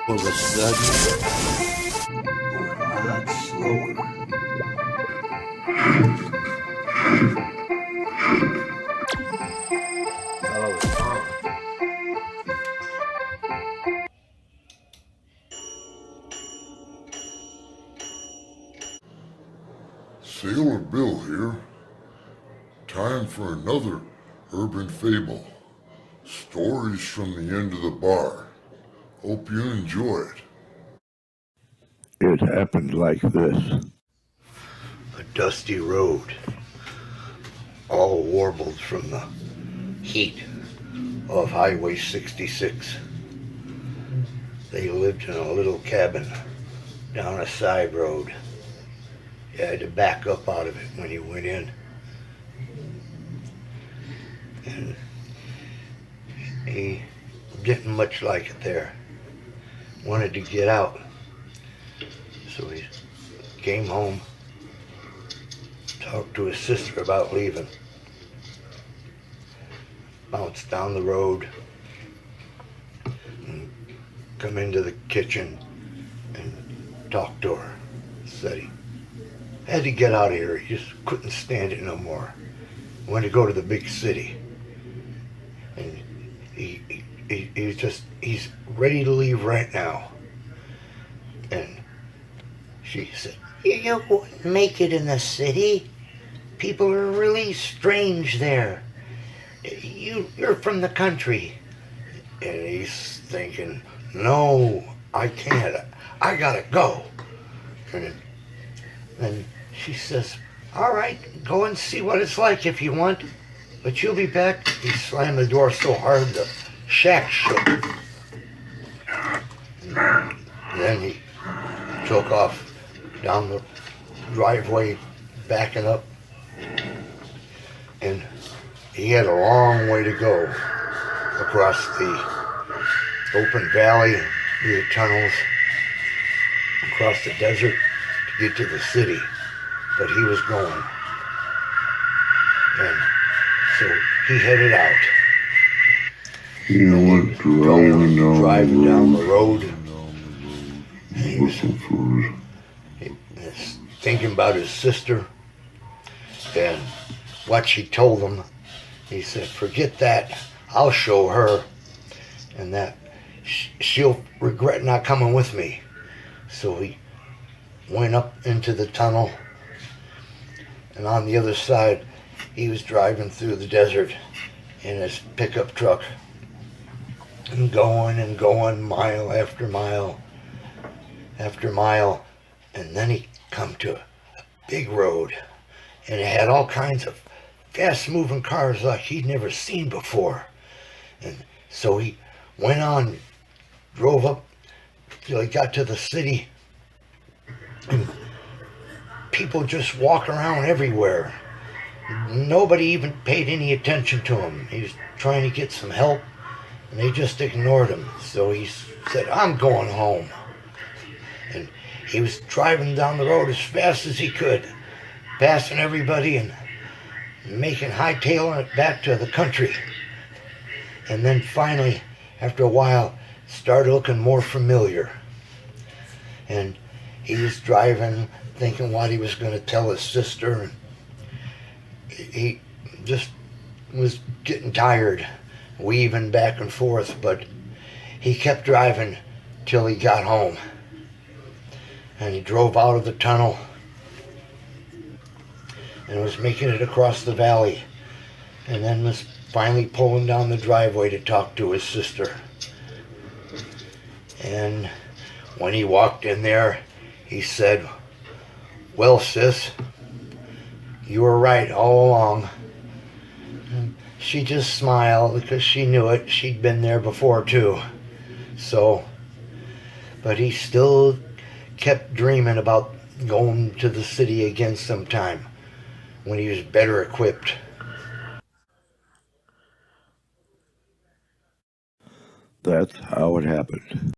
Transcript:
All of a sudden, a lot slower. Fellow was gone. Sailor Bill here. Time for another urban fable. Stories from the end of the bar. Hope you enjoy it. It happened like this. A dusty road, all warbled from the heat of Highway 66. They lived in a little cabin down a side road. You had to back up out of it when you went in. And he didn't much like it there. Wanted to get out. So he came home, talked to his sister about leaving. Bounced down the road and come into the kitchen and talked to her. Said he had to get out of here. He just couldn't stand it no more. Wanted to go to the big city. And he's ready to leave right now. And she said, "You wouldn't make it in the city. People are really strange there. You're from the country." And he's thinking, "No, I can't. I gotta go." And then she says, "All right, go and see what it's like if you want, but you'll be back." He slammed the door so hard the shack shook. And then he took off down the driveway, backing up. And he had a long way to go across the open valley, through the tunnels, across the desert to get to the city. But he was going. And so he headed out. He went driving down the road. And he was looking for thinking about his sister and what she told him. He said, "Forget that. I'll show her, and that she'll regret not coming with me." So he went up into the tunnel, and on the other side, he was driving through the desert in his pickup truck, and going, mile after mile after mile, and then he come to a big road, and it had all kinds of fast-moving cars like he'd never seen before. And so he went on, drove up till he got to the city, and people just walk around everywhere. Nobody even paid any attention to him. He was trying to get some help, and they just ignored him. So he said, "I'm going home." And he was driving down the road as fast as he could, passing everybody and making hightailing it back to the country. And then finally, after a while, started looking more familiar. And he was driving, thinking what he was going to tell his sister. And he just was getting tired, weaving back and forth, but he kept driving till he got home. And he drove out of the tunnel and was making it across the valley, and then was finally pulling down the driveway to talk to his sister. And when he walked in there, he said, "Well, sis, you were right all along." And she just smiled because she knew it. She'd been there before too. So, but he still kept dreaming about going to the city again sometime when he was better equipped. That's how it happened.